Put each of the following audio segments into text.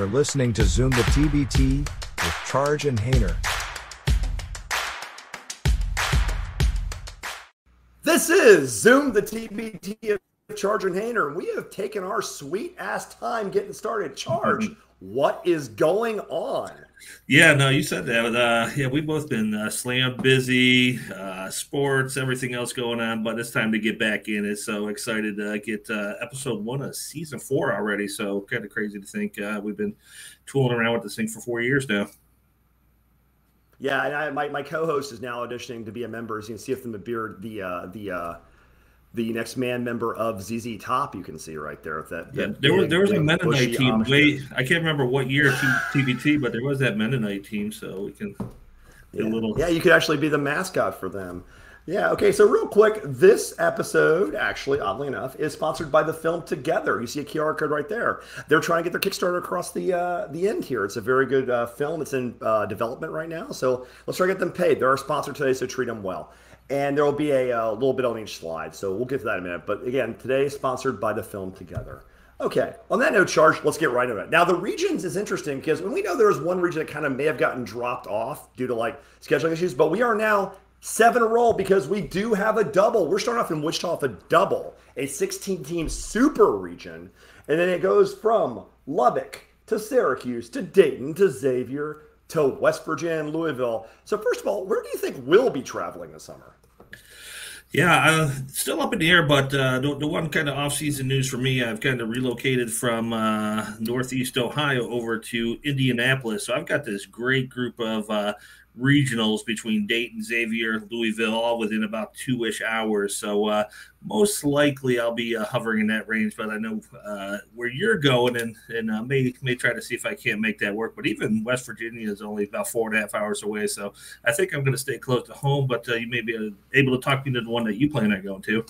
You're listening to Zoom the TBT with Charge and Hayner. This is Zoom the TBT of Charge and Hayner. We have taken our sweet ass time getting started. Charge, what is going on? Yeah, no, you said that. Yeah, we've both been slammed, busy, sports, everything else going on, but it's time to get back in it. So excited to get episode 1 of season 4 already. So kind of crazy to think we've been tooling around with this thing for 4 years now. Yeah, and my co-host is now auditioning to be a member. As you can see from the beard, the next man member of ZZ Top, you can see right there. There was a Mennonite team. I can't remember what year TBT, but there was that Mennonite team, so we can get a little. Yeah, you could actually be the mascot for them. Yeah, okay, so real quick, this episode, actually, oddly enough, is sponsored by the film Together. You see a QR code right there. They're trying to get their Kickstarter across the end here. It's a very good film. It's in development right now, so let's try to get them paid. They're our sponsor today, so treat them well. And there will be a little bit on each slide, so we'll get to that in a minute. But again, today is sponsored by the film Together. Okay, on that note, Charge, let's get right into it. Now, the regions is interesting because when we know there was one region that kind of may have gotten dropped off due to like scheduling issues, but we are now 7 in a row because we do have a double. We're starting off in Wichita with a double, a 16-team super region, and then it goes from Lubbock to Syracuse to Dayton to Xavier to West Virginia and Louisville. So first of all, where do you think we'll be traveling this summer? Yeah, still up in the air, but the one kind of off-season news for me, I've kind of relocated from Northeast Ohio over to Indianapolis. So I've got this great group of regionals between Dayton, Xavier, Louisville, all within about 2-ish hours. So most likely I'll be hovering in that range, but I know where you're going and may try to see if I can't make that work. But even West Virginia is only about 4.5 hours away. So I think I'm going to stay close to home, but you may be able to talk me into the one that you plan on going to.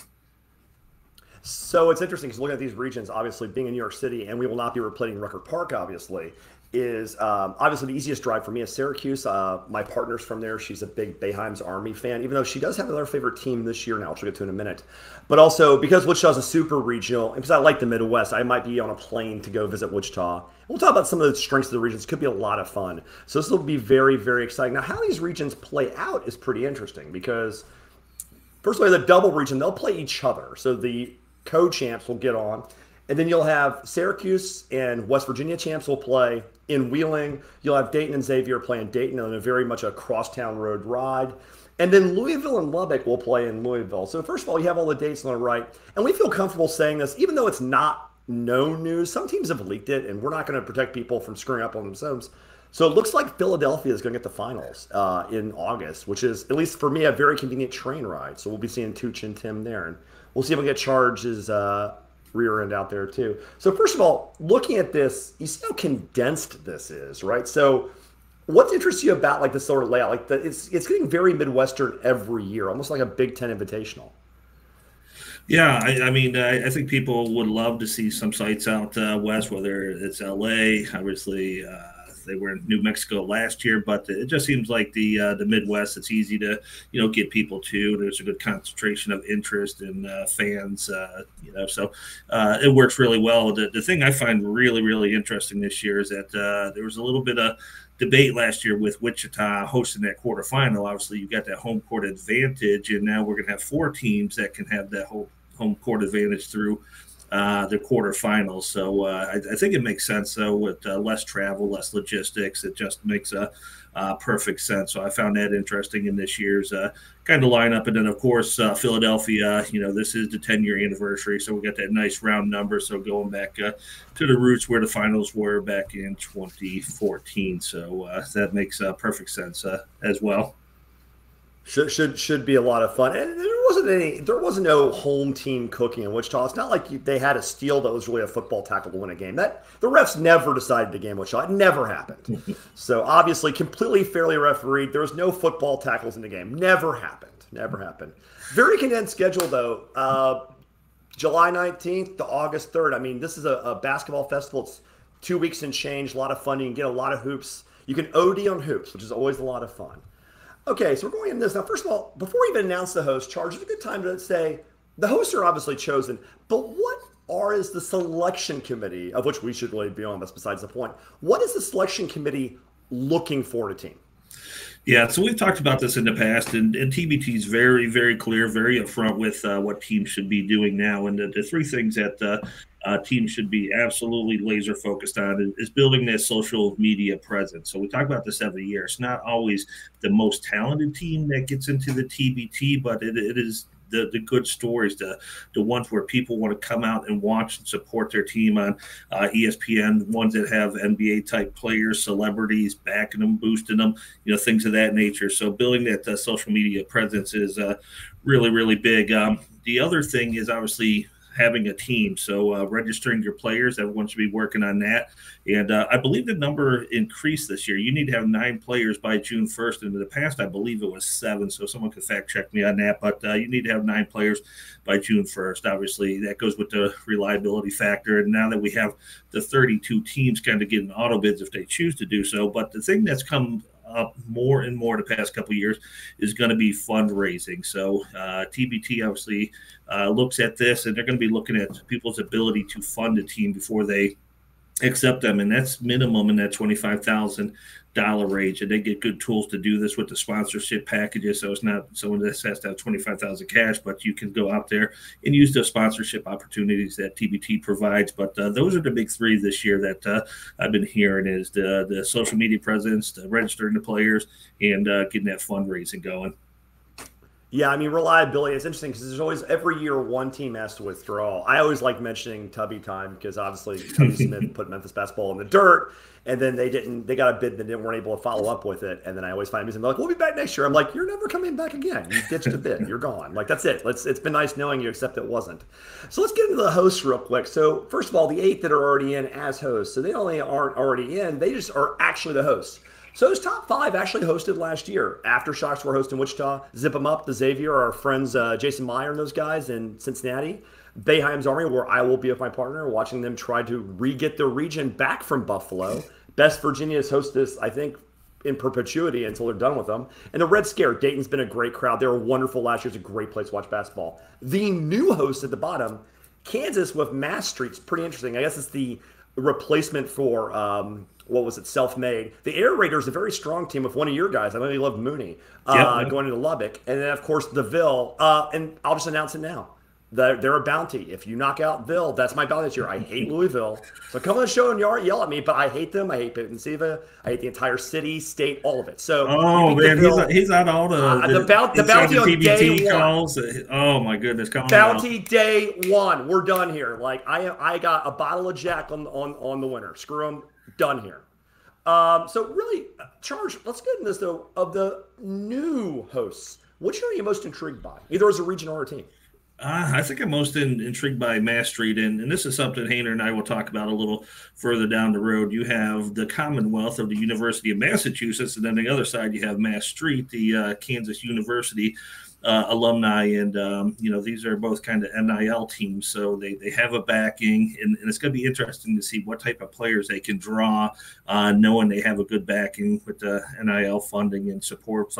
So it's interesting because looking at these regions, obviously being in New York City, and we will not be replaying Rucker Park, obviously, is obviously the easiest drive for me is Syracuse. My partner's from there. She's a big Boeheim's Army fan, even though she does have another favorite team this year now, which we'll get to in a minute. But also, because Wichita's a super regional, and because I like the Midwest, I might be on a plane to go visit Wichita. We'll talk about some of the strengths of the regions. It could be a lot of fun. So this will be very, very exciting. Now, how these regions play out is pretty interesting because, first of all, the double region, they'll play each other. So the co-champs will get on. And then you'll have Syracuse and West Virginia champs will play in Wheeling. You'll have Dayton and Xavier playing Dayton on a very much a crosstown road ride. And then Louisville and Lubbock will play in Louisville. So first of all, you have all the dates on the right. And we feel comfortable saying this, even though it's not known news. Some teams have leaked it, and we're not going to protect people from screwing up on themselves. So it looks like Philadelphia is going to get the finals in August, which is, at least for me, a very convenient train ride. So we'll be seeing Tooch and Tim there. And we'll see if we get Charge's rear end out there too. So first of all, looking at this, you see how condensed this is, right? So what interests you about like the sort of layout? Like it's getting very Midwestern every year, almost like a Big Ten Invitational. Yeah, I mean, I think people would love to see some sites out west, whether it's LA, obviously. They were in New Mexico last year, but it just seems like the Midwest, it's easy to, get people to. There's a good concentration of interest and fans, so it works really well. The thing I find really, really interesting this year is that there was a little bit of debate last year with Wichita hosting that quarterfinal. Obviously, you got that home court advantage, and now we're going to have 4 teams that can have that whole home court advantage through the quarterfinals. So I think it makes sense, though, with less travel, less logistics. It just makes a perfect sense. So I found that interesting in this year's kind of lineup. And then, of course, Philadelphia, this is the 10-year anniversary. So we got that nice round number. So going back to the roots where the finals were back in 2014. So that makes perfect sense as well. Should be a lot of fun. And there wasn't no home team cooking in Wichita. It's not like they had a steal that was really a football tackle to win a game. That the refs never decided the game in Wichita. It never happened. So obviously completely fairly refereed. There was no football tackles in the game. Never happened. Never happened. Very condensed schedule though. July 19th to August 3rd. I mean, this is a basketball festival. It's 2 weeks and change. A lot of fun. You can get a lot of hoops. You can OD on hoops, which is always a lot of fun. Okay, so we're going into this. Now, first of all, before we even announce the host, Charge, it's a good time to say the hosts are obviously chosen, but what are is the selection committee, of which we should really be on, that's besides the point. What is the selection committee looking for in a team? Yeah, so we've talked about this in the past, and TBT is very, very clear, very upfront with what teams should be doing now. And the three things that teams should be absolutely laser focused on is building their social media presence. So we talk about this every year. It's not always the most talented team that gets into the TBT, but it is the good stories, the ones where people want to come out and watch and support their team on ESPN, ones that have NBA type players, celebrities backing them, boosting them, things of that nature. So building that social media presence is really, really big. The other thing is obviously having a team. So registering your players, everyone should be working on that. And I believe the number increased this year. You need to have 9 players by June 1st. And in the past, I believe it was 7. So someone could fact check me on that. But you need to have 9 players by June 1st. Obviously, that goes with the reliability factor. And now that we have the 32 teams kind of getting auto bids if they choose to do so. But the thing that's come up more and more the past couple of years is going to be fundraising. So TBT obviously looks at this, and they're going to be looking at people's ability to fund a team before they accept them, and that's minimum in that $25,000 range. And they get good tools to do this with the sponsorship packages. So it's not someone that has to have $25,000 cash, but you can go out there and use the sponsorship opportunities that TBT provides. But those are the big 3 this year that I've been hearing is the social media presence, the registering the players, and getting that fundraising going. Yeah, I mean, reliability, it's interesting because there's always, every year, one team has to withdraw. I always like mentioning Tubby time because obviously Tubby Smith put Memphis basketball in the dirt, and then they got a bid that weren't able to follow up with it. And then I always find them like, we'll be back next year. I'm like, you're never coming back again. You ditched a bid. You're gone. Like, that's it. It's been nice knowing you, except it wasn't. So let's get into the hosts real quick. So first of all, the 8 that are already in as hosts. So they only aren't already in. They just are actually the hosts. So those top 5 actually hosted last year. Aftershocks were hosting Wichita. Zip 'em Up, the Xavier, our friends Jason Meyer and those guys in Cincinnati. Bayheim's Army, where I will be with my partner, watching them try to re-get their region back from Buffalo. Best Virginia has hosted this, I think, in perpetuity until they're done with them. And the Red Scare, Dayton's been a great crowd. They were wonderful last year. It's a great place to watch basketball. The new host at the bottom, Kansas with Mass Street's pretty interesting. I guess it's the replacement for what was it, Self-Made. The Air Raiders, a very strong team with one of your guys. I know you love Mooney, going into Lubbock. And then, of course, the Ville. And I'll just announce it now. They're a bounty. If you knock out Ville, that's my bounty this year. I hate Louisville. So come on the show and yell at me, but I hate them. I hate Pitt and Siva. I hate the entire city, state, all of it. So man, he's on all the bounty on TBT day calls. 1. Oh my goodness, bounty day 1. We're done here. Like I got a bottle of Jack on the winner. Screw them. Done here. So really, Charge, let's get into this though. Of the new hosts, which are you most intrigued by, either as a region or a team? I think I'm most intrigued by Mass Street, and this is something Hayner and I will talk about a little further down the road. You have the Commonwealth of the University of Massachusetts, and then the other side you have Mass Street, the Kansas University alumni, and these are both kind of NIL teams, so they have a backing, and it's going to be interesting to see what type of players they can draw, knowing they have a good backing with the NIL funding and support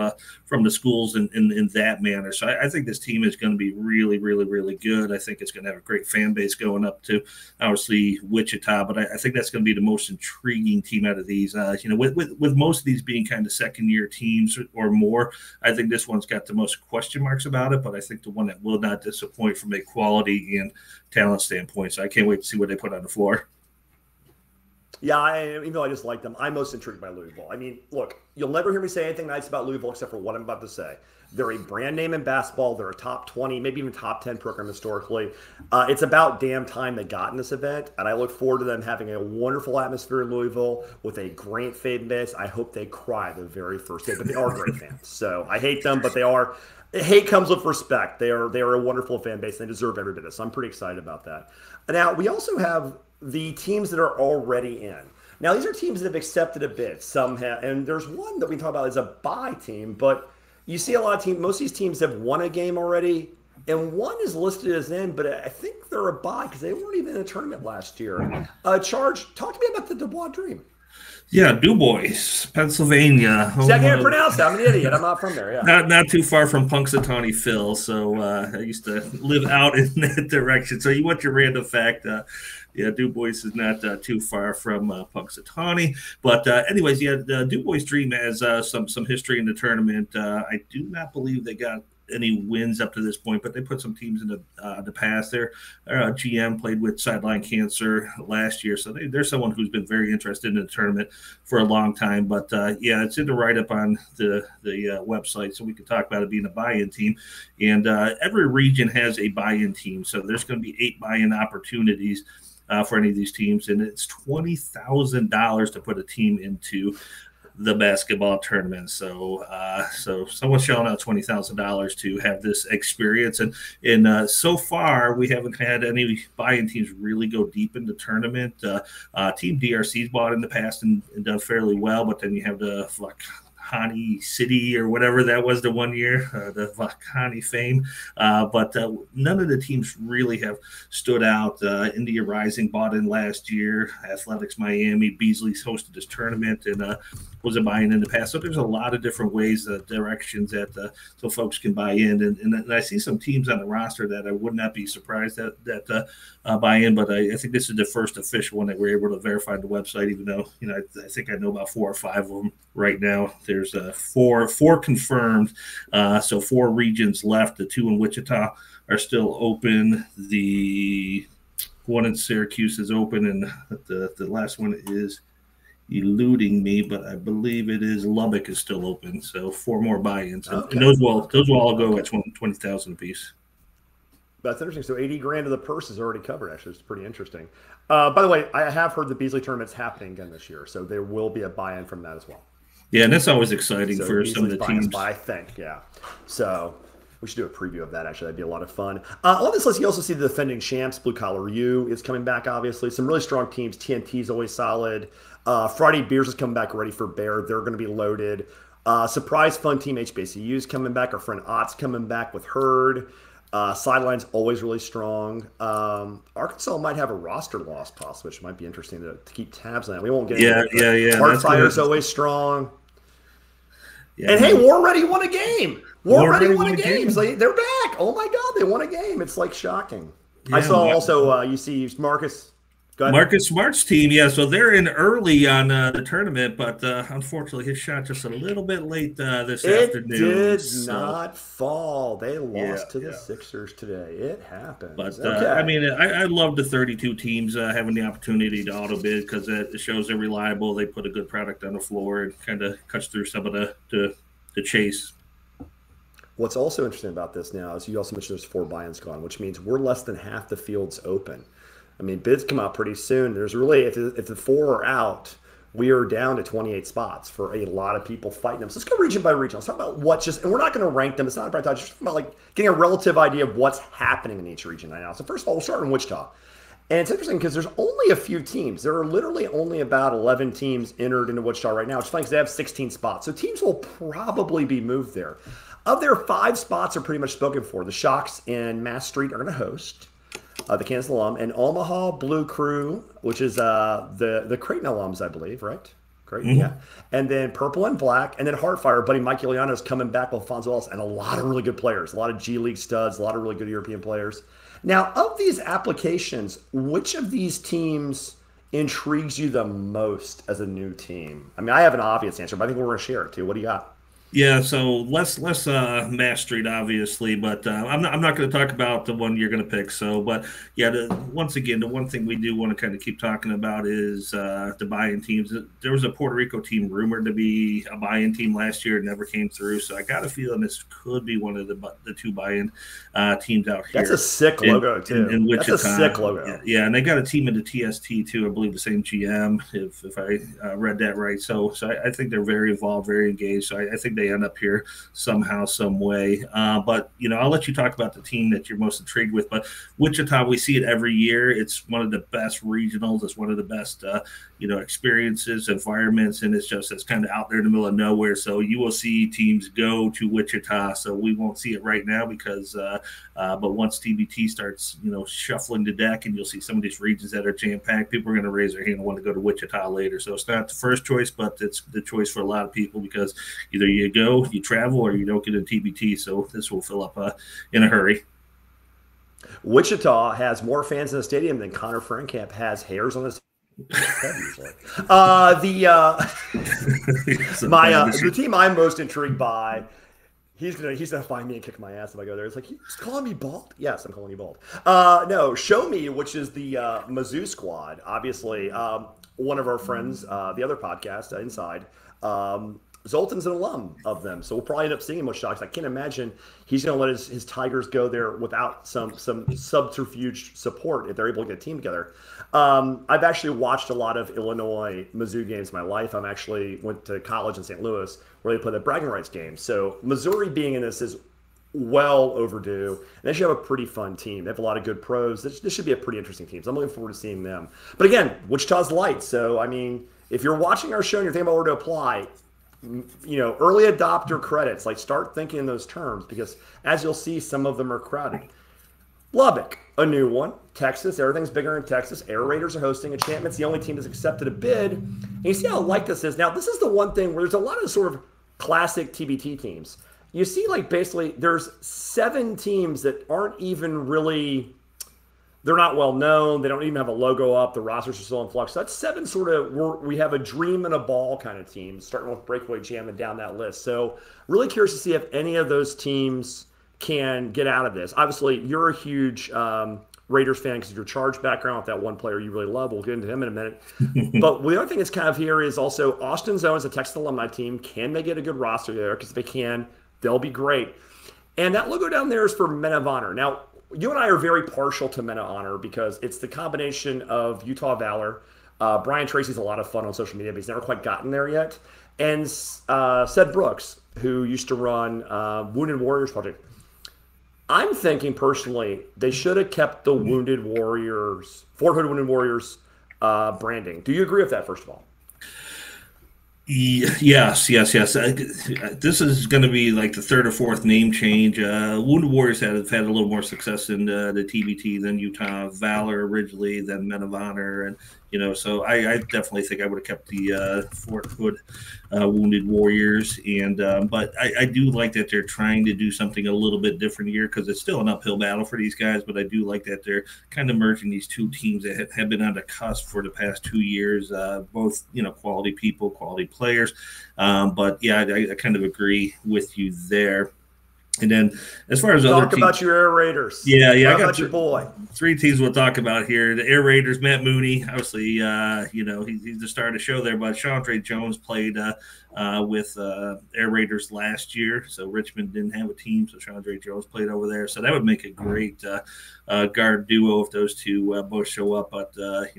from the schools in that manner. So I think this team is going to be really, really, really good. I think it's going to have a great fan base going up to obviously Wichita, but I think that's going to be the most intriguing team out of these. With most of these being kind of second-year teams or more, I think this one's got the most question marks about it, but I think the one that will not disappoint from a quality and talent standpoint. So I can't wait to see what they put on the floor. Yeah, even though I just like them, I'm most intrigued by Louisville. I mean, look, you'll never hear me say anything nice about Louisville except for what I'm about to say. They're a brand name in basketball. They're a top 20, maybe even top 10 program historically. It's about damn time they got in this event, and I look forward to them having a wonderful atmosphere in Louisville with a great fan base. I hope they cry the very first day, but they are great fans. So I hate them, but they are. Hate comes with respect. They are a wonderful fan base. They deserve every bit of it. So I'm pretty excited about that. Now, we also have the teams that are already in. Now, these are teams that have accepted a bid. Some have, and there's one that we talk about as a bye team, but you see a lot of teams, most of these teams have won a game already, and one is listed as in, but I think they're a bye because they weren't even in a tournament last year. Charge, talk to me about the Dubois Dream. Yeah, Du Bois, Pennsylvania. See, I can't pronounce it. I'm an idiot. I'm not from there. Yeah. Not too far from Punxsutawney Phil. So I used to live out in that direction. So you want your random fact. Yeah, Du Bois is not too far from Punxsutawney. But anyways, yeah, Du Bois Dream has some history in the tournament. I do not believe they got any wins up to this point, but they put some teams in the past. Their GM played with sideline cancer last year, so they're someone who's been very interested in the tournament for a long time. But yeah, it's in the write-up on the website, so we can talk about it being a buy-in team. And every region has a buy-in team, so there's going to be 8 buy-in opportunities for any of these teams, and it's $20,000 to put a team into the basketball tournament. So someone's shelling out $20,000 to have this experience. And so far, we haven't had any buy-in teams really go deep in the tournament. Team DRC's bought in the past and done fairly well, but then you have the Vakani City or whatever that was the one year, the Vakani fame. But none of the teams really have stood out. India Rising bought in last year. Athletics Miami, Beasley's hosted this tournament and was a buy-in in the past. So there's a lot of different ways, directions that so folks can buy in. And I see some teams on the roster that I would not be surprised that buy in, but I think this is the first official one that we're able to verify on the website, even though, I think I know about 4 or 5 of them right now. There's four confirmed, so 4 regions left. The 2 in Wichita are still open. The one in Syracuse is open, and the last one is eluding me, but I believe it is Lubbock is still open. So 4 more buy-ins, okay. And those will all go at $20,000 a piece. That's interesting. So 80 grand of the purse is already covered. Actually, it's pretty interesting. By the way, I have heard the Beasley tournament's happening again this year, so there will be a buy-in from that as well. Yeah, and that's always exciting for some of the teams. I think, yeah. So we should do a preview of that, actually. That'd be a lot of fun. On this list, you also see the defending champs. Blue Collar U is coming back, obviously. Some really strong teams. TNT is always solid. Friday Beers is coming back ready for Bear. They're going to be loaded. Surprise fun team HBCU is coming back. Our friend Ott's coming back with Herd. Sideline's always really strong. Arkansas might have a roster loss, possibly, which might be interesting to keep tabs on. We won't get into it. Yeah. Heartfire's always strong. Yeah, and hey, War Ready won a game. War Ready won a game. So they're back. Oh my God, they won a game. It's like shocking. Yeah, I saw also you see Marcus. Marcus Smart's team, yeah. So they're in early on the tournament, but unfortunately, his shot just a little bit late this afternoon. It did not fall. They lost to the Sixers today. It happened. But I mean, I love the 32 teams having the opportunity to auto bid because it shows they're reliable. They put a good product on the floor and kind of cuts through some of the chase. What's also interesting about this now is you also mentioned there's 4 buy-ins gone, which means we're less than half the field's open. I mean, bids come out pretty soon. There's really, if the 4 are out, we are down to 28 spots for a lot of people fighting them. So let's go region by region. Let's talk about and we're not going to rank them. It's not about just about like getting a relative idea of what's happening in each region right now. So first of all, we'll start in Wichita. And it's interesting because there's only a few teams. There are literally only about 11 teams entered into Wichita right now, which is funny because they have 16 spots. So teams will probably be moved there. Of their 5 spots are pretty much spoken for. The Shocks and Mass Street are going to host. The Kansas alum, and Omaha Blue Crew, which is the Creighton alums, I believe, right? Creighton, yeah. And then Purple and Black, and then Heartfire. Buddy Mike Iuliano is coming back with Alfonso Ellis, and a lot of really good players, a lot of G League studs, a lot of really good European players. Now, of these applications, which of these teams intrigues you the most as a new team? I mean, I have an obvious answer, but I think we're going to share it too. What do you got? Yeah, so less Mass Street, obviously, but I'm not going to talk about the one you're going to pick. So, but yeah, once again, the one thing we do want to kind of keep talking about is the buy-in teams. There was a Puerto Rico team rumored to be a buy-in team last year. It never came through. So I got a feeling this could be one of the 2 buy-in teams out here. That's a sick logo, too. In Wichita. That's a sick logo. Yeah, and they got a team in the TST, too. I believe the same GM, if I read that right. So I think they're very involved, very engaged. So I think may end up here somehow, some way. But, I'll let you talk about the team that you're most intrigued with. But Wichita, we see it every year. It's one of the best regionals. It's one of the best, experiences, environments, and it's kind of out there in the middle of nowhere. So you will see teams go to Wichita. So we won't see it right now because, but once TBT starts, shuffling the deck, and you'll see some of these regions that are jam-packed, people are going to raise their hand and want to go to Wichita later. So it's not the first choice, but it's the choice for a lot of people because either you go, you travel, or you don't get a TBT. So this will fill up in a hurry. Wichita has more fans in the stadium than Connor Frankamp has hairs on his head usually. The team I'm most intrigued by, he's gonna find me and kick my ass if I go there. It's like, he's calling me bald. Yes, I'm calling you bald. No, Show Me, which is the Mizzou squad. Obviously, one of our friends, the other podcast, Inside, Zoltan's an alum of them, so we'll probably end up seeing him with Shocks. I can't imagine he's going to let his Tigers go there without some subterfuge support if they're able to get a team together. I've actually watched a lot of Illinois Mizzou games in my life. I'm actually went to college in St. Louis where they play the bragging rights game. So Missouri being in this is well overdue. And they should have a pretty fun team. They have a lot of good pros. This should be a pretty interesting team. So I'm looking forward to seeing them. But again, Wichita's light. So, I mean, if you're watching our show and you're thinking about where to apply, early adopter credits, like start thinking in those terms because as you'll see, some of them are crowded. Lubbock, a new one. Texas, everything's bigger in Texas. Air Raiders are hosting. Enchantment's the only team that's accepted a bid. And you see how light this is. Now, this is the one thing where there's a lot of sort of classic TBT teams. You see, like, basically there's 7 teams that aren't even really, they're not well known. They don't even have a logo up. The rosters are still in flux. So that's 7 sort of, we have a dream and a ball kind of teams, starting with Breakaway Jam and down that list. So really curious to see if any of those teams can get out of this. Obviously, you're a huge Raiders fan because of your Charge background with that one player you really love. We'll get into him in a minute. But the other thing that's kind of here is also Austin Zone is a Texas alumni team. Can they get a good roster there? Because if they can, they'll be great. And that logo down there is for Men of Honor. Now, you and I are very partial to Men of Honor because it's the combination of Utah Valor. Brian Tracy's a lot of fun on social media, but he's never quite gotten there yet. And Seth Brooks, who used to run Wounded Warriors Project. I'm thinking personally they should have kept the Wounded Warriors, Fort Hood Wounded Warriors branding. Do you agree with that, first of all? Yes. This is going to be like the 3rd or 4th name change. Wounded Warriors have had a little more success in the TBT than Utah Valor originally, than Men of Honor, and so I definitely think I would have kept the Fort Hood Wounded Warriors, and but I do like that they're trying to do something a little bit different here because it's still an uphill battle for these guys. But I do like that they're kind of merging these 2 teams that have been on the cusp for the past 2 years, both quality people, quality players. But yeah, I kind of agree with you there. And then, as far as other teams, about your Air Raiders. Yeah. I got your boy. 3 teams we'll talk about here. The Air Raiders, Matt Mooney, obviously, he's the star of the show there. But Chandre Jones played with Air Raiders last year, so Richmond didn't have a team, so Chandre Jones played over there. So that would make a great guard duo if those 2 both show up. But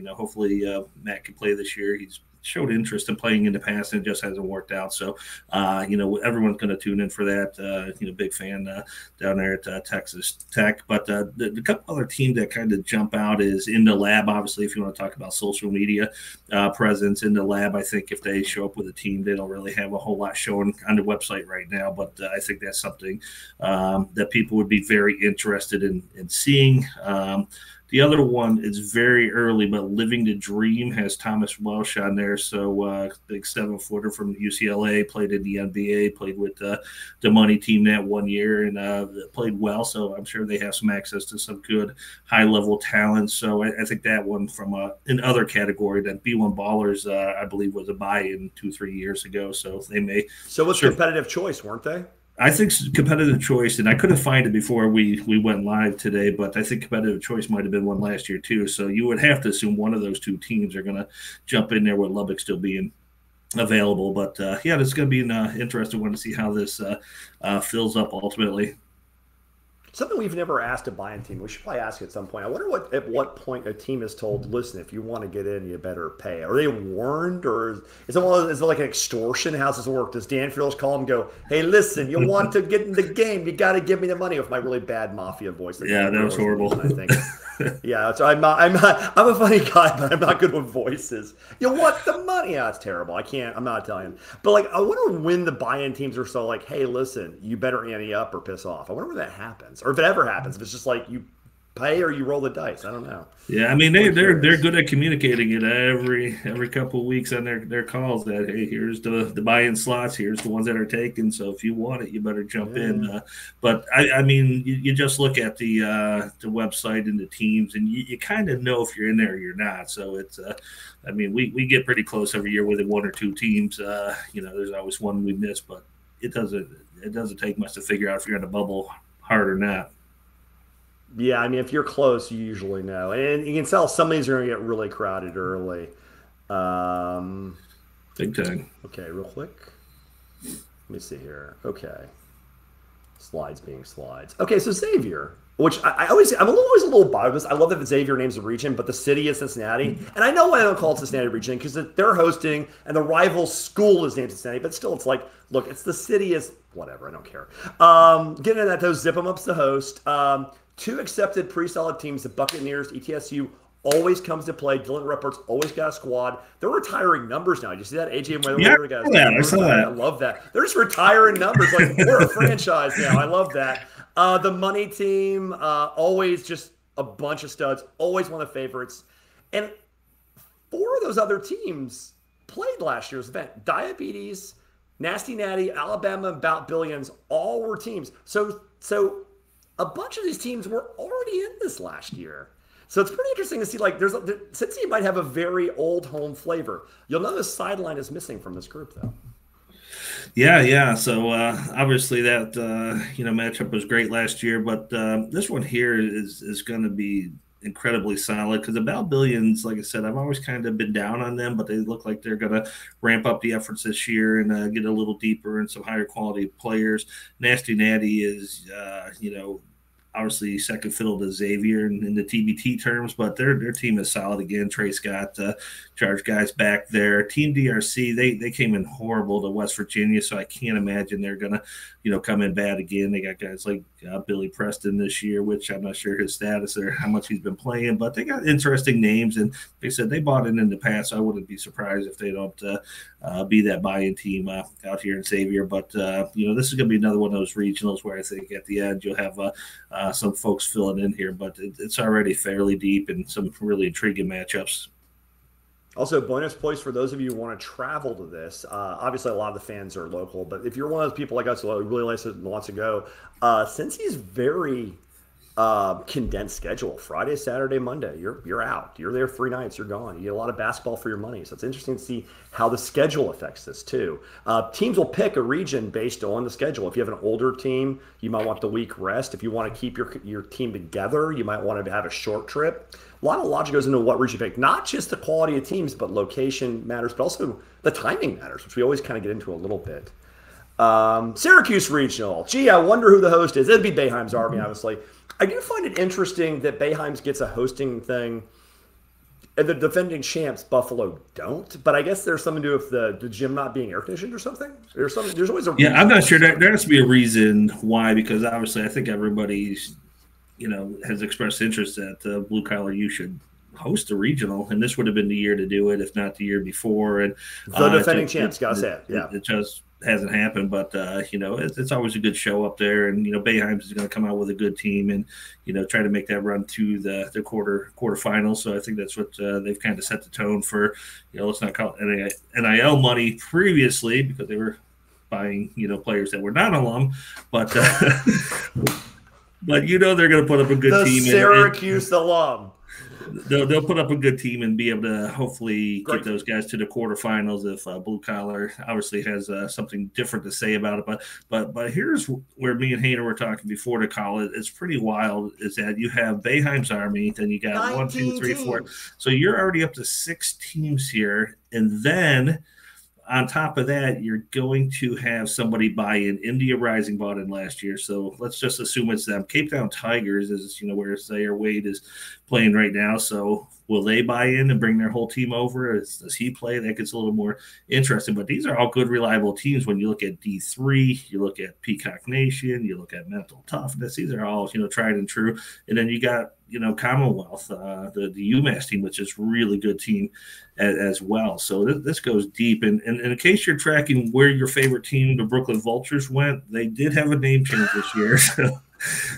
hopefully Matt can play this year. He's showed interest in playing in the past, and it just hasn't worked out. So, everyone's going to tune in for that. Big fan down there at Texas Tech. But the couple other teams that kind of jump out is In the Lab. Obviously, if you want to talk about social media presence, In the Lab, I think if they show up with a team, they don't really have a whole lot showing on the website right now. But I think that's something that people would be very interested in seeing. The other one is very early, but Living the Dream has Thomas Welsh on there. So big 7-footer from UCLA, played in the NBA, played with the money team that 1 year, and played well. So I'm sure they have some access to some good high-level talent. So I think that one from in other category, that B1 Ballers, I believe, was a buy-in 2-3 years ago. So they may. So it was competitive choice, weren't they? I think competitive choice, and I couldn't find it before we went live today, but I think competitive choice might have been one last year too. So you would have to assume one of those 2 teams are going to jump in there with Lubbock still being available. But this is going to be an interesting one to see how this fills up ultimately. Something we've never asked a buy-in team. We should probably ask at some point. I wonder at what point a team is told, listen, if you want to get in, you better pay. Are they warned, or is it like an extortion? How's this work? Does Dan Fields call them and go, hey, listen, you want to get in the game, you got to give me the money, with my really bad mafia voice. Yeah, that was horrible. I think. Yeah, so I'm a funny guy, but I'm not good with voices. You want the money? Yeah, it's terrible. I'm not Italian. But like, I wonder when the buy-in teams are so like, hey, listen, you better ante up or piss off. I wonder when that happens, or if it ever happens. If it's just like you pay or you roll the dice. I don't know. Yeah, I mean they're good at communicating it every couple of weeks on their calls that, hey, here's the buy-in slots, here's the ones that are taken, so if you want it, you better jump in. But I mean you just look at the website and the teams, and you kind of know if you're in there or you're not. So it's I mean we get pretty close every year with one or two teams. There's always one we miss, but it doesn't take much to figure out if you're in a bubble hard or not. Yeah, I mean, if you're close, you usually know. And you can tell some of these are going to get really crowded early. Big time. Okay, real quick. Let me see here. Okay. Slides being slides. Okay, so Xavier, which I'm always a little biased. I love that Xavier names a region, but the city is Cincinnati. And I know why I don't call it Cincinnati region, because they're hosting and the rival school is named Cincinnati. But still, it's like, look, it's the city is whatever. I don't care. Getting into that, though, Zip 'em Up's the host. 2 accepted pre-solid teams, the Buccaneers, ETSU, always comes to play. Dylan Reppert's always got a squad. They're retiring numbers now. Did you see that? AJ and I saw that. I love that. They're just retiring numbers. Like, we're a franchise now. I love that. The Money team, always just a bunch of studs, always one of the favorites. And 4 of those other teams played last year's event. Diabetes, Nasty Natty, Alabama, and Bout Billions, all were teams. So a bunch of these teams were already in this last year. So it's pretty interesting to see, like, Cincy might have a very old home flavor. You'll notice Sideline is missing from this group, though. Yeah. So obviously that matchup was great last year, but this one here is going to be incredibly solid, because the Bout Billions, like I said, I've always kind of been down on them, but they look like they're going to ramp up the efforts this year and get a little deeper and some higher quality players. Nasty Natty is, obviously second fiddle to Xavier in the TBT terms, but their team is solid again. Trey Scott, charge guys back there. Team DRC, they came in horrible to West Virginia, so I can't imagine they're gonna, come in bad again. They got guys like Billy Preston this year, which I'm not sure his status or how much he's been playing, but they got interesting names, and they said they bought in the past. So I wouldn't be surprised if they don't be that buy-in team out here in Xavier. But this is gonna be another one of those regionals where I think at the end you'll have some folks filling in here, but it's already fairly deep and some really intriguing matchups. Also, bonus points for those of you who want to travel to this. Obviously, a lot of the fans are local, but if you're one of those people like us who really wants to go, since he's very condensed schedule, Friday, Saturday, Monday, you're out. You're there 3 nights, you're gone. You get a lot of basketball for your money. So it's interesting to see how the schedule affects this too. Teams will pick a region based on the schedule. If you have an older team, you might want the week rest. If you want to keep your team together, you might want to have a short trip. A lot of logic goes into what region you pick. Not just the quality of teams, but location matters, but also the timing matters, which we always kind of get into a little bit. Syracuse Regional. Gee, I wonder who the host is. It'd be Boeheim's Army, obviously. I do find it interesting that Boeheim's gets a hosting thing, and the defending champs, Buffalo, don't. But I guess there's something to do with the gym not being air conditioned or something. There's always a reason. Yeah, I'm not sure. There has to be a reason why, because obviously I think everybody's has expressed interest that Blue Collar U should host a regional, and this would have been the year to do it, if not the year before. And the defending champs, gotta say it. Yeah, it just hasn't happened, but it's always a good show up there, and Boeheim's is going to come out with a good team and try to make that run to the quarterfinals. So I think that's what they've kind of set the tone for. Let's not call it NIL money previously, because they were buying players that were not alum, but. But they're going to put up a good team. The Syracuse alum. They'll put up a good team and be able to hopefully get those guys to the quarterfinals if Blue Collar obviously has something different to say about it. But here's where me and Hayner were talking before the call. It's pretty wild, is that you have Boeheim's Army, then you got 1, 2, 3, 4. So you're already up to 6 teams here. And then on top of that, you're going to have somebody buy in. India Rising bought in last year, so let's just assume it's them. Cape Town Tigers is, where Zaire Wade is playing right now. So will they buy in and bring their whole team over? Does he play? That gets a little more interesting. But these are all good, reliable teams. When you look at D3, you look at Peacock Nation, you look at Mental Toughness. These are all, tried and true. And then you got, Commonwealth, the UMass team, which is a really good team as well. So this goes deep. And in case you're tracking where your favorite team, the Brooklyn Vultures, went, they did have a name change this year.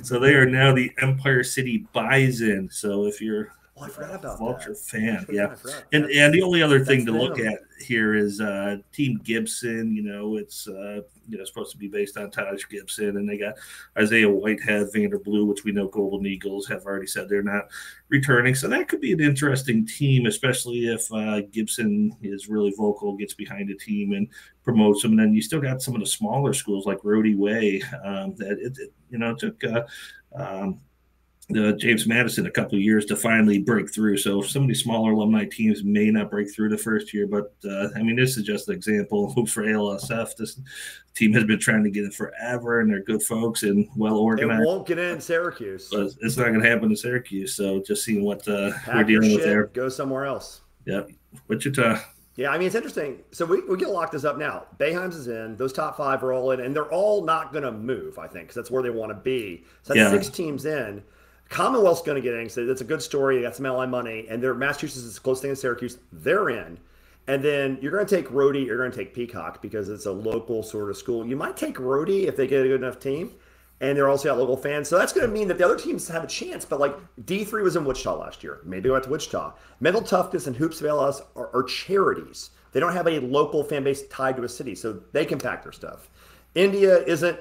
So they are now the Empire City Bison. So if you're I forgot about Vulture that. fan, yeah. And the only other thing to look at here is Team Gibson. It's supposed to be based on Taj Gibson, and they got Isaiah Whitehead, Vanderblue, which we know Golden Eagles have already said they're not returning. So that could be an interesting team, especially if Gibson is really vocal, gets behind a team and promotes them. And then you still got some of the smaller schools like Rhodey Way that took. James Madison a couple of years to finally break through. So some of these smaller alumni teams may not break through the first year, but this is just an example. Hoops for ALSF. This team has been trying to get it forever, and they're good folks and well organized. It won't get in Syracuse. But it's not going to happen in Syracuse. So just seeing what we're dealing with there. Go somewhere else. Yep. Wichita. Yeah, it's interesting. So we get to lock this up now. Boeheim's is in. Those top 5 are all in, and they're all not going to move, I think, because that's where they want to be. So that's 6 teams in. Commonwealth's going to get in. So that's a good story. They got some LI money, and Massachusetts is the closest thing in Syracuse. They're in. And then you're going to take Rhodey. You're going to take Peacock because it's a local sort of school. You might take Rhodey if they get a good enough team, and they're also got local fans. So that's going to mean that the other teams have a chance. But like D3 was in Wichita last year. Maybe go out to Wichita. Mental Toughness and Hoops of LS are charities. They don't have a local fan base tied to a city, so they can pack their stuff. India isn't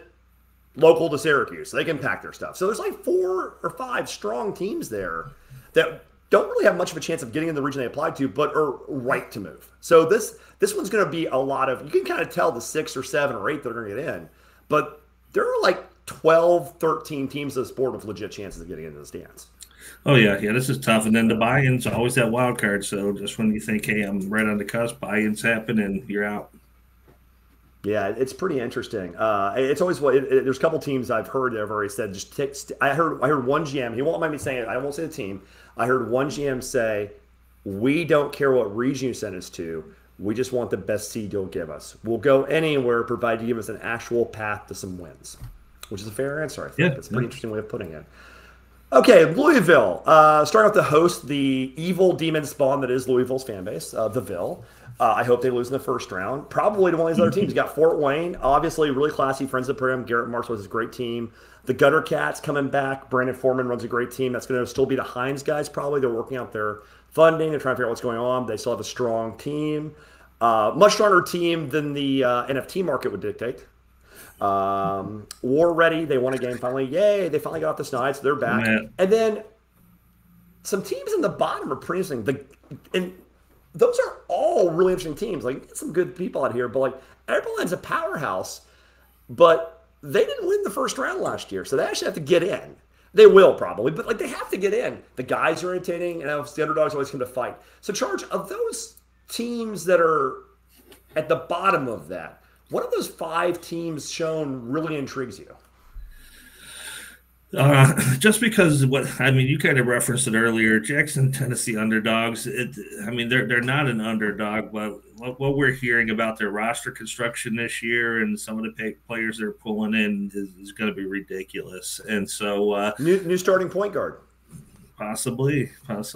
local to Syracuse, so they can pack their stuff. So there's like 4 or 5 strong teams there that don't really have much of a chance of getting in the region they applied to, but are right to move. So this one's going to be a lot of, you can kind of tell the 6 or 7 or 8 that are going to get in, but there are like 12, 13 teams of the sport with legit chances of getting into the stands. Oh, yeah, this is tough. And then the buy-in's always that wild card. So just when you think, hey, I'm right on the cusp, buy-ins happen and you're out. Yeah, it's pretty interesting. It's always there's a couple teams I've heard that have already said I heard one GM. He won't mind me saying it. I won't say the team. I heard one GM say, "We don't care what region you send us to. We just want the best seed you'll give us. We'll go anywhere provided you give us an actual path to some wins," which is a fair answer. I think it's a pretty interesting way of putting it. Okay, Louisville. Starting off the host, the evil demon spawn that is Louisville's fan base, the Ville. I hope they lose in the first round. Probably to one of these other teams. You got Fort Wayne, obviously really classy, friends of the program. Garrett Marks was a great team. The Gutter Cats coming back. Brandon Foreman runs a great team. That's going to still be the Hines guys probably. They're working out their funding. They're trying to figure out what's going on. They still have a strong team. Much stronger team than the NFT market would dictate. War ready. They won a game finally. Yay. They finally got off the snide, so they're back. And then some teams in the bottom are pretty interesting. Those are all really interesting teams. Like, get some good people out here, but like Airline's a powerhouse, but they didn't win the first round last year, so they actually have to get in. They will probably, but like they have to get in. The guys are entertaining, and the underdogs always come to fight. So, Charge, of those teams that are at the bottom of that, what of those 5 teams shown really intrigues you? Just because you kind of referenced it earlier, Jackson, Tennessee underdogs. They're not an underdog, but what we're hearing about their roster construction this year and some of the players they're pulling in is going to be ridiculous. And so, new starting point guard. Possibly. Because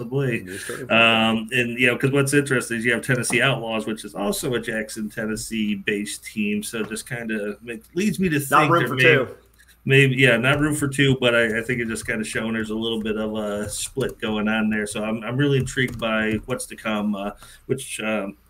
what's interesting is you have Tennessee Outlaws, which is also a Jackson, Tennessee-based team. So just kind of leads me to think not room for 2. Maybe, not room for 2, but I think it just kind of showing there's a little bit of a split going on there. So I'm really intrigued by what's to come, which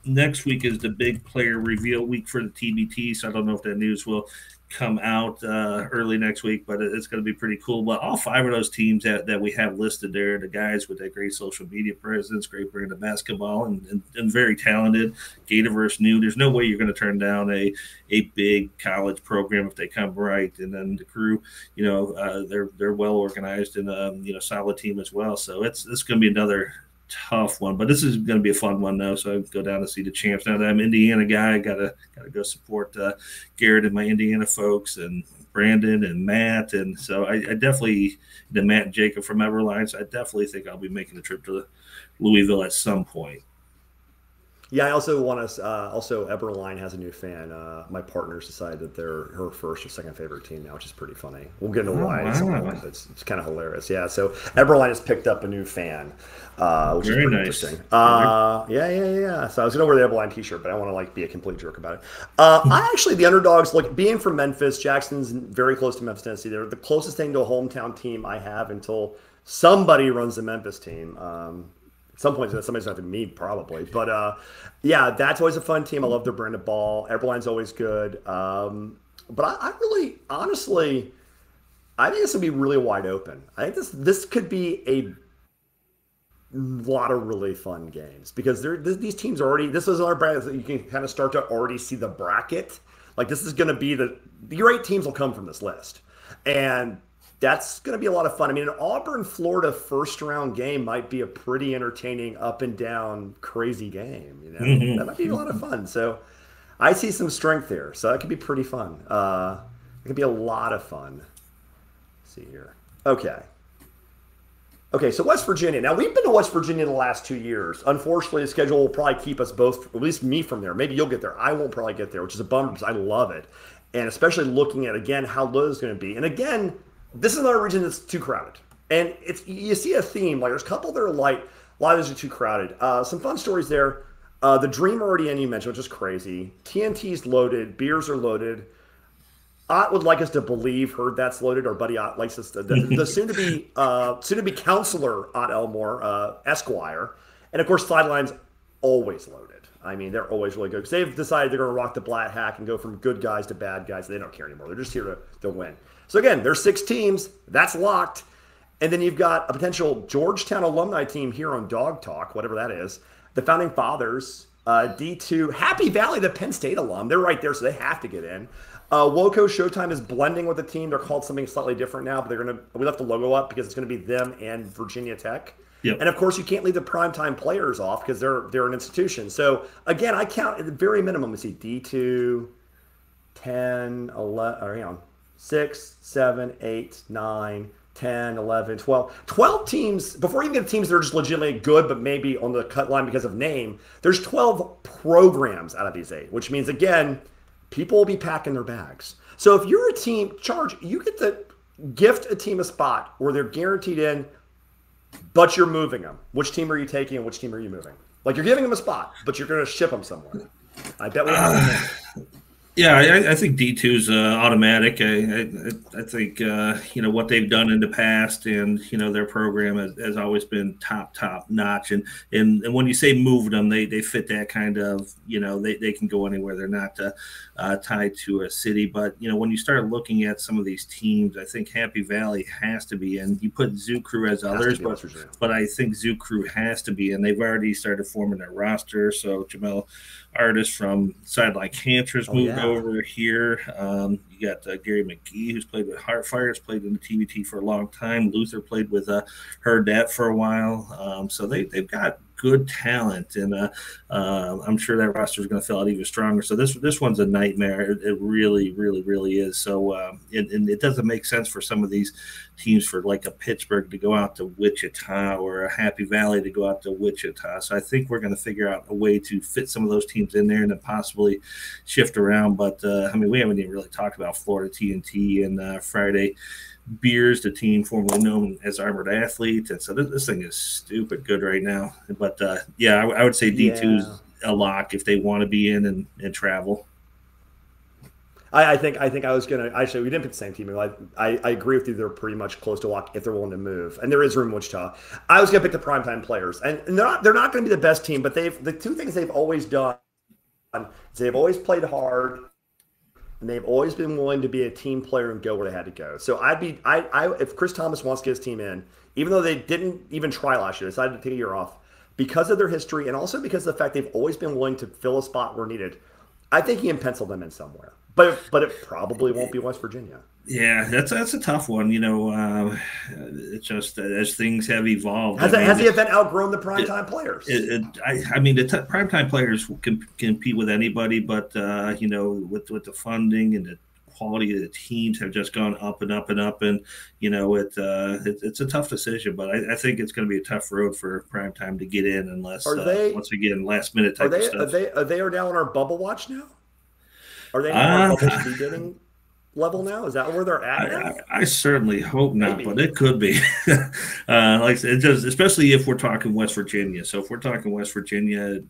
next week is the big player reveal week for the TBT. So I don't know if that news will come out early next week, but it's going to be pretty cool. But all 5 of those teams that we have listed there, the guys with that great social media presence, great brand of basketball, and very talented, Gatorverse new. There's no way you're going to turn down a big college program if they come right. And then the crew, they're well organized and solid team as well. So it's going to be another tough one, but this is going to be a fun one though. So I go down to see the champs. Now that I'm an Indiana guy, I gotta go support Garrett and my Indiana folks, and Brandon and Matt, and so I definitely, the Matt and Jacob from Everline. So I definitely think I'll be making a trip to Louisville at some point. Yeah, I also want to. Also, Everline has a new fan. My partners decided that they're her first or second favorite team now, which is pretty funny. We'll get into why. Wow. It's kind of hilarious. Yeah, so Everline has picked up a new fan, which Very is pretty nice. interesting. Yeah. So I was gonna wear the Everline T-shirt, but I want to like be a complete jerk about it. I actually, the underdogs, like being from Memphis, Jackson's very close to Memphis, Tennessee. They're the closest thing to a hometown team I have until somebody runs the Memphis team. At some point, somebody's going to have to me probably. But, yeah, that's always a fun team. I love their brand of ball. Everline's always good. But I really, honestly, I think this would be really wide open. I think this could be a lot of really fun games because these teams already – this is our bracket. You can kind of start to already see the bracket. Like, this is going to be your 8 teams will come from this list. And – that's going to be a lot of fun. I mean, an Auburn-Florida first-round game might be a pretty entertaining, up-and-down, crazy game. You know, that might be a lot of fun. So, I see some strength there. So that could be pretty fun. It could be a lot of fun. Let's see here. Okay. So West Virginia. Now, we've been to West Virginia the last 2 years. Unfortunately, the schedule will probably keep us both, at least me, from there. Maybe you'll get there. I won't probably get there, which is a bummer because I love it. And especially looking at, again, how low it's going to be. And again, this is another region that's too crowded. And you see a theme. Like, there's a couple that are light. A lot of those are too crowded. Some fun stories there. The Dream already in, you mentioned, which is crazy. TNT's loaded. Beers are loaded. Ott would like us to believe that's loaded. Our buddy Ott likes us to. The soon-to-be counselor Ott Elmore, Esquire. And, of course, Sideline's always loaded. I mean, they're always really good. Because they've decided they're going to rock the black hack and go from good guys to bad guys. They don't care anymore. They're just here to win. So, again, there's 6 teams. That's locked. And then you've got a potential Georgetown alumni team here on Dog Talk, whatever that is. The Founding Fathers, D2, Happy Valley, the Penn State alum. They're right there, so they have to get in. Woco Showtime is blending with the team. They're called something slightly different now, but we left the logo up because it's going to be them and Virginia Tech. Yep. And, of course, you can't leave the primetime players off because they're an institution. So, again, I count at the very minimum, we see D2, 10, 11, or 6, 7, 8, 9, 10, 11, 12. 12 teams, before you get teams that are just legitimately good, but maybe on the cut line because of name, there's 12 programs out of these 8, which means, again, people will be packing their bags. So if you're a team, you get to gift a team a spot where they're guaranteed in, but you're moving them. Which team are you taking and which team are you moving? Like, you're giving them a spot, but you're going to ship them somewhere. I bet we have Yeah, I think D2's automatic. I think what they've done in the past, and their program has always been top notch. And when you say move them, they fit that kind of they can go anywhere. They're not tied to a city. But when you start looking at some of these teams, I think Happy Valley has to be in. You put Zoo Crew as others, but I think Zoo Crew has to be in. They've already started forming their roster. So Jamel Artist from Sideline Cancers moved over here. You got Gary McGee, who's played with Heartfire, has played in the TBT for a long time. Luther played with Heard That for a while. So they've got good talent, and I'm sure that roster is going to fill out even stronger. So this one's a nightmare. It really, really, really is. So and it doesn't make sense for some of these teams, for like a Pittsburgh to go out to Wichita or a Happy Valley to go out to Wichita. So I think we're going to figure out a way to fit some of those teams in there and then possibly shift around. But we haven't even really talked about Florida TNT and Friday Beers, the team formerly known as Armored Athlete. And so this thing is stupid good right now. But I would say D2's a lock if they want to be in and travel. I think I was going to – actually, we didn't pick the same team. I agree with you. They're pretty much close to lock if they're willing to move. And there is room in Wichita. I was going to pick the primetime players. And they're not going to be the best team, but the two things they've always done is they've always played hard, and they've always been willing to be a team player and go where they had to go. So if Chris Thomas wants to get his team in, even though they didn't even try last year, decided to take a year off, because of their history and also because of the fact they've always been willing to fill a spot where needed, I think he can pencil them in somewhere. but it probably won't be West Virginia. Yeah, that's a tough one. It's just as things have evolved. Has the event outgrown the primetime players? I mean, the primetime players can compete with anybody, but with the funding and the quality of the teams have just gone up and up and up, and it's a tough decision. But I think it's going to be a tough road for primetime to get in unless once again last minute type of stuff. Are they down on our bubble watch now? Are they on our bubble beginning level now? Is that where they're at now? I certainly hope not, but it could be. Like I said, especially if we're talking West Virginia. So if we're talking West Virginia,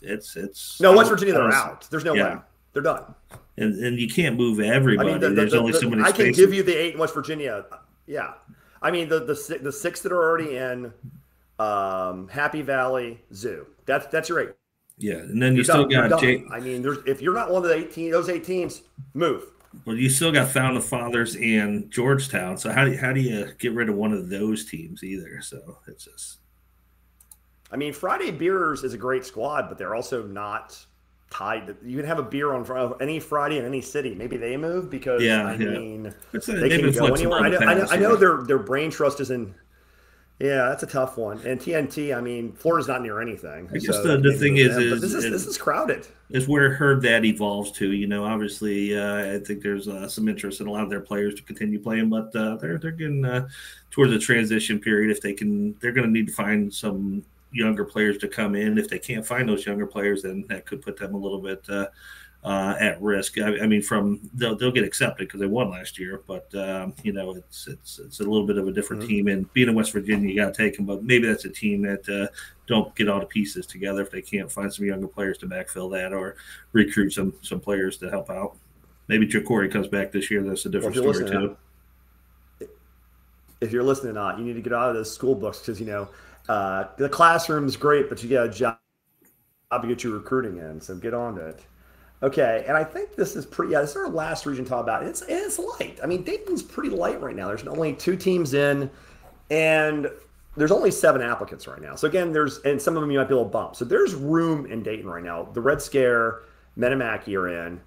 it's West Virginia. They're out. There's no way. They're done. And you can't move everybody. There's only so many spaces. I can give you the 8 in West Virginia. Yeah, I mean the 6 that are already in Happy Valley Zoo. That's your 8. Yeah, and then you still got Jake. I mean, if you're not one of those 8 teams, move. Well, you still got Fountain of Fathers and Georgetown. So how do you get rid of one of those teams either? So it's just. I mean, Friday Beers is a great squad, but they're also not tied. You can have a beer on any Friday in any city. Maybe they move because they can go anywhere. I know their brain trust is in. Yeah, that's a tough one. And TNT, I mean, Florida's not near anything. I guess the thing is this is crowded. Is where that evolves to. Obviously, I think there's some interest in a lot of their players to continue playing, but they're getting towards a transition period. If they're going to need to find some younger players to come in. If they can't find those younger players, then that could put them a little bit at risk. I mean, they'll get accepted because they won last year, but it's a little bit of a different team. And being in West Virginia, you got to take them. But maybe that's a team that don't get all the pieces together if they can't find some younger players to backfill that or recruit some players to help out. Maybe Ja'Cory comes back this year. That's a different story too. If you're listening, you need to get out of those school books because the classroom's great, but you got a job to get your recruiting in. So get on to it. Okay, and I think this is this is our last region to talk about. It's light. I mean, Dayton's pretty light right now. There's only 2 teams in, and there's only 7 applicants right now. So again, and some of them you might be a little bumped. So there's room in Dayton right now. The Red Scare, Metamaki are in.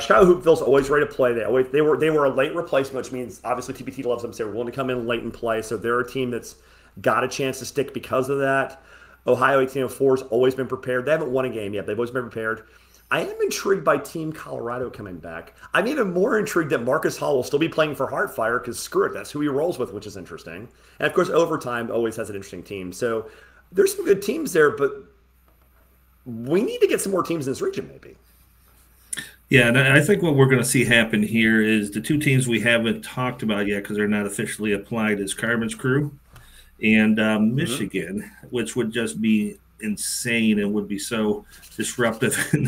Chicago Hoopville's always ready to play. They were a late replacement, which means obviously TBT loves them. So they're willing to come in late and play. So they're a team that's got a chance to stick because of that. Ohio 1804's always been prepared. They haven't won a game yet. They've always been prepared. I am intrigued by Team Colorado coming back. I'm even more intrigued that Marcus Hall will still be playing for Heartfire because screw it, that's who he rolls with, which is interesting. And of course, Overtime always has an interesting team. So there's some good teams there, but we need to get some more teams in this region, maybe. Yeah, and I think what we're going to see happen here is the 2 teams we haven't talked about yet because they're not officially applied is Carmen's Crew and Michigan, which would just be insane and would be so disruptive in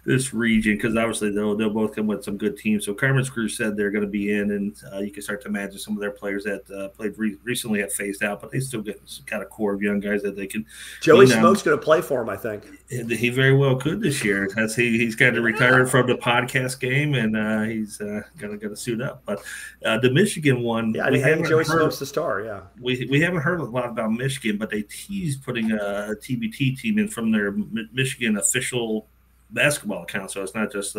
this region because obviously they'll both come with some good teams. So Carmen's Crew said they're going to be in, and you can start to imagine some of their players that played recently have phased out, but they still get some kind of core of young guys that they can. Joey Smoke's going to play for him, I think. He very well could this year. He's kind of retired from the podcast game, and he's going to suit up. But the Michigan one, I think Joey Smoke's the star. Yeah, we haven't heard a lot about Michigan, but they teased putting a TBT team in from their Michigan official basketball account. So it's not just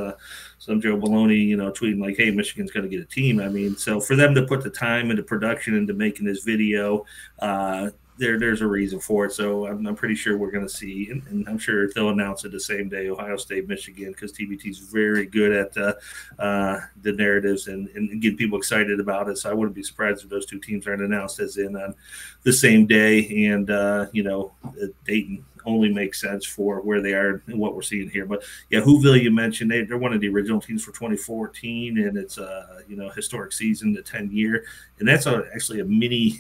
some Joe Baloney, tweeting like, hey, Michigan's going to get a team. I mean, so for them to put the time into production into making this video, there's a reason for it. So I'm pretty sure we're going to see, and I'm sure they'll announce it the same day, Ohio State, Michigan, because TBT is very good at the narratives and getting people excited about it. So I wouldn't be surprised if those 2 teams aren't announced as in on the same day. And, Dayton only makes sense for where they are and what we're seeing here. But yeah, Whoville, you mentioned they're one of the original teams for 2014, and it's a historic season, the 10-year, and that's actually a mini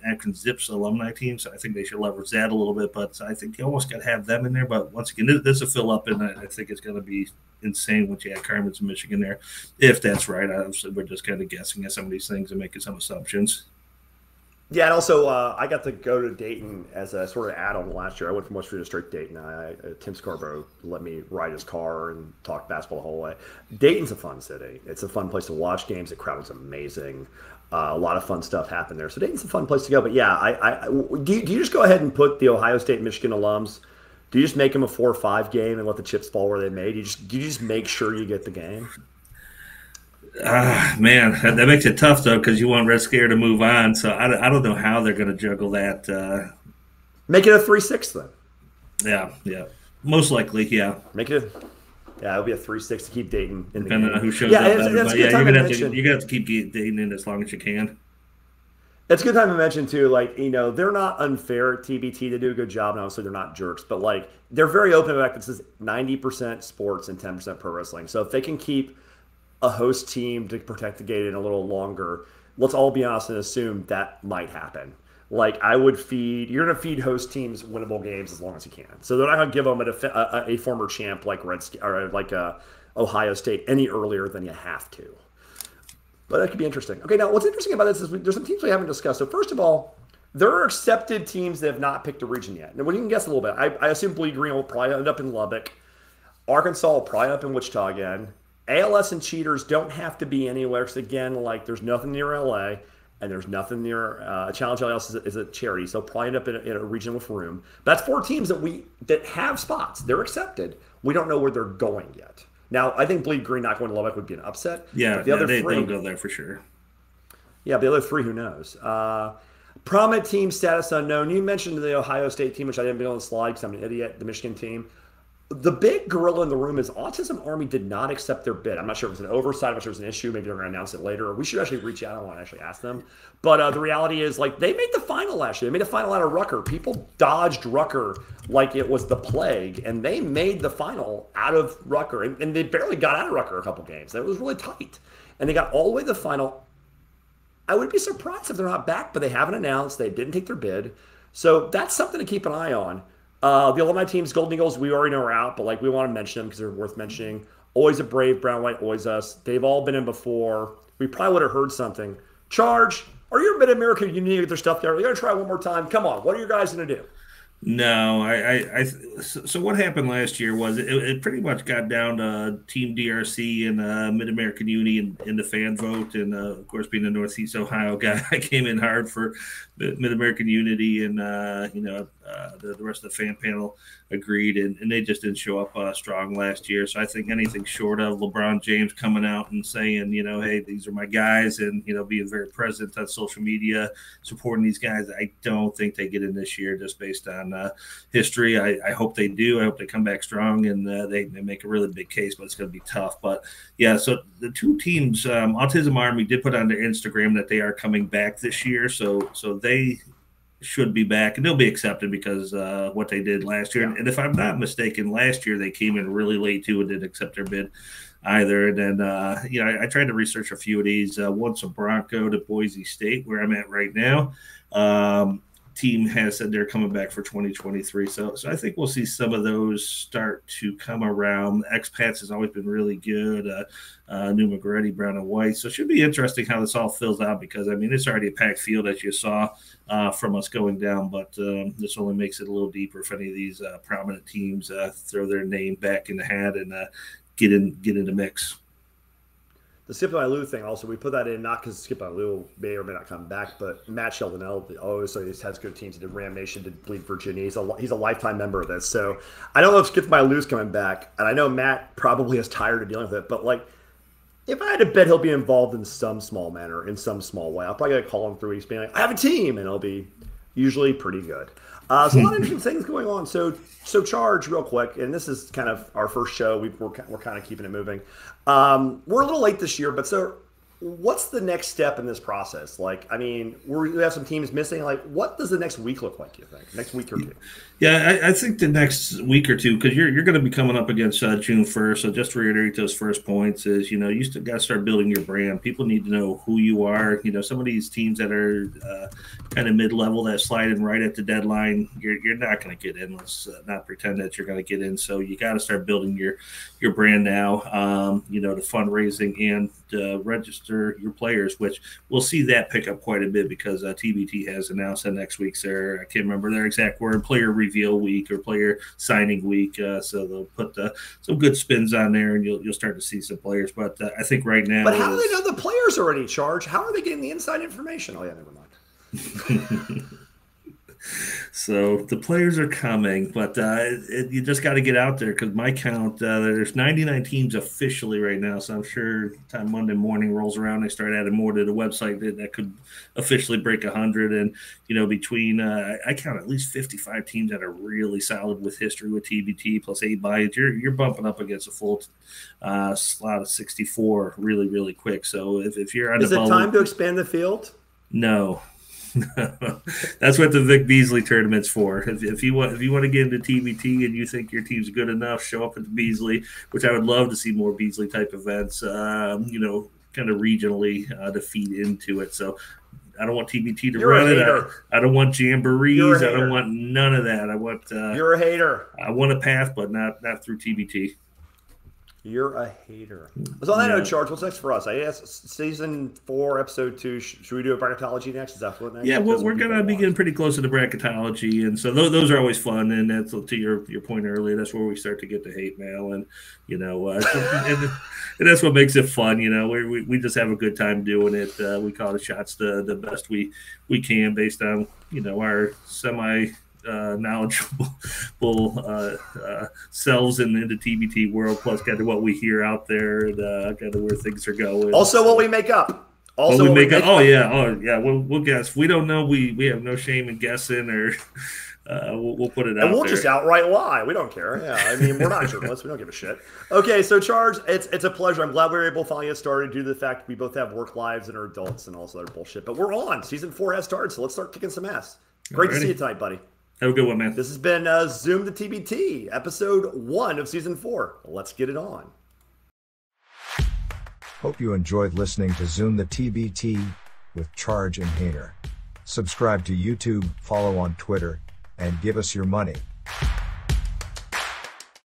Akron Zips alumni team. So I think they should leverage that a little bit. But I think you almost got to have them in there. But once again, this will fill up, and I think it's going to be insane once you add Carmen's and Michigan there, if that's right. Obviously, we're just kind of guessing at some of these things and making some assumptions. Yeah, and also I got to go to Dayton as a sort of add-on last year. I went from West Virginia straight to Dayton. Tim Scarborough let me ride his car and talk basketball the whole way. Dayton's a fun city. It's a fun place to watch games. The crowd is amazing. A lot of fun stuff happened there. So Dayton's a fun place to go. But yeah, do you just go ahead and put the Ohio State, Michigan alums Do you just make them a 4-5 game and let the chips fall where they may? Do you just make sure you get the game? Man, that makes it tough though, because you want Red Scare to move on. So I don't know how they're going to juggle that. Make it a 3-6 then. Yeah, most likely, yeah. Make it. It'll be a 3-6 to keep Dayton in the Depending game. on who shows yeah, up. You're gonna have to keep Dayton in as long as you can. It's a good time to mention too, like, they're not unfair at TBT. They do a good job, and obviously they're not jerks, but like they're very open to the fact that this is 90% sports and 10% pro wrestling. So if they can keep a host team to protect the gate in a little longer, let's all be honest and assume that might happen. Like you're going to feed host teams winnable games as long as you can. So they're not going to give them a former champ like Ohio State any earlier than you have to. But that could be interesting. Okay, now what's interesting about this is there's some teams we haven't discussed. So first of all, there are accepted teams that have not picked a region yet. Now, we can guess a little bit. I assume Bleed Green will probably end up in Lubbock. Arkansas will probably end up in Wichita again. ALS and Cheaters don't have to be anywhere. Because again, like there's nothing near LA, and there's nothing near Challenge ALS is a charity, so probably end up in a region with room. But that's 4 teams that have spots. They're accepted. We don't know where they're going yet. Now, I think Bleed Green not going to Lubbock would be an upset. Yeah, the other 3 they'll go there for sure. Yeah, the other 3, who knows? Prominent team status unknown. You mentioned the Ohio State team, which I didn't be on the slide because I'm an idiot. The Michigan team. The big gorilla in the room is Autism Army did not accept their bid. I'm not sure if it was an oversight, I'm not sure if it was an issue. Maybe they're going to announce it later. Or we should actually reach out. I want to actually ask them. But the reality is, like, they made the final last year. They made a final out of Rucker. People dodged Rucker like it was the plague, and they made the final out of Rucker. And they barely got out of Rucker a couple games. It was really tight. And they got all the way to the final. I would be surprised if they're not back, but they haven't announced. They didn't take their bid. So that's something to keep an eye on. The alumni teams, Golden Eagles, we already know are out, but like we want to mention them because they're worth mentioning. Always a Brave, Brown, White, always us. They've all been in before. We probably would have heard something. Charge, are you a Mid-America? You need to get their stuff there. You're going to try one more time. Come on. What are you guys going to do? No, so what happened last year was it pretty much got down to Team DRC and Mid-American Uni and the fan vote. And, of course, being a Northeast Ohio guy, I came in hard for Mid-American Unity. And, the rest of the fan panel agreed. And they just didn't show up strong last year. So I think anything short of LeBron James coming out and saying, hey, these are my guys and, being very present on social media, supporting these guys, I don't think they get in this year just based on history. I hope they do. I hope they come back strong and they make a really big case, but it's going to be tough. But yeah, so the 2 teams, Autism Army did put on their Instagram that they are coming back this year. So they should be back and they'll be accepted because what they did last year. And if I'm not mistaken, last year they came in really late too and didn't accept their bid either. And then, I tried to research a few of these. Once a Bronco to Boise State, where I'm at right now. Team has said they're coming back for 2023. So I think we'll see some of those start to come around. Expats has always been really good. New McGrady, Brown and White. So it should be interesting how this all fills out because, it's already a packed field as you saw from us going down. But this only makes it a little deeper if any of these prominent teams throw their name back in the hat and get in the mix. The Skip by Lou thing also, we put that in not because Skip by Lou may or may not come back, but Matt Sheldon always has good teams. He did Ram Nation, did Bleed Virginia. He's a lifetime member of this. So I don't know if Skip by Lou's coming back, and I know Matt probably is tired of dealing with it, but like if I had to bet he'll be involved in some small manner, in some small way, I'll probably get a call him 3 weeks being like, I have a team, and it'll be usually pretty good. So a lot of interesting things going on. So Charge, real quick, and this is kind of our first show. We're kind of keeping it moving. We're a little late this year, but so what's the next step in this process? Like, we have some teams missing. Like, what does the next week look like, you think? Next week or 2? Yeah, I think the next week or 2, because you're going to be coming up against June 1st. So just to reiterate those first points is, you still got to start building your brand. People need to know who you are. Some of these teams that are kind of mid-level that slide in right at the deadline, you're not going to get in. Let's not pretend that you're going to get in. So you got to start building your brand now, the fundraising and register your players, which we'll see that pick up quite a bit because TBT has announced that next week's I can't remember their exact word, player reveal week or player signing week. So they'll put some good spins on there and you'll start to see some players. But I think right now. But how do they know the players are already in charge? How are they getting the inside information? Oh, yeah, never mind. So the players are coming, but you just got to get out there because my count, there's 99 teams officially right now. So I'm sure time Monday morning rolls around, they start adding more to the website that could officially break 100. And, between I count at least 55 teams that are really solid with history with TBT plus 8 buy-ins. You're bumping up against a full slot of 64 really, really quick. So if you're on Is it time to expand the field? No. That's what the Vic Beasley tournament's for. If you want to get into TBT and you think your team's good enough, show up at the Beasley, which I would love to see more Beasley type events. Kind of regionally to feed into it. So I don't want TBT to run it. I don't want jamborees. I don't want none of that. I want. You're a hater. I want a path, but not through TBT. You're a hater. So on that note, Charge, what's next for us? I asked season 4, episode 2. Should we do a bracketology next? Is that what next? Yeah, well, we're going to be getting pretty close to the bracketology, and so those are always fun. And that's to your point earlier. That's where we start to get the hate mail, and and that's what makes it fun. We just have a good time doing it. We call the shots the best we can based on our semi. Knowledgeable selves in the TBT world, plus kind of what we hear out there and kind of where things are going. Also, what we make up. Oh yeah. We'll guess. We don't know. We have no shame in guessing, or we'll put it out. And we'll just outright lie. We don't care. Yeah, I mean, we're not journalists. We don't give a shit. Okay, so Charge, it's a pleasure. I'm glad we were able to finally get started due to the fact we both have work lives and are adults and all this other bullshit. But we're on. Season 4 has started, so let's start kicking some ass. Great to see you tonight, buddy. Have a good one, man. This has been Zoom the TBT, episode 1 of season 4. Let's get it on. Hope you enjoyed listening to Zoom the TBT with Charge and Hater. Subscribe to YouTube, follow on Twitter, and give us your money.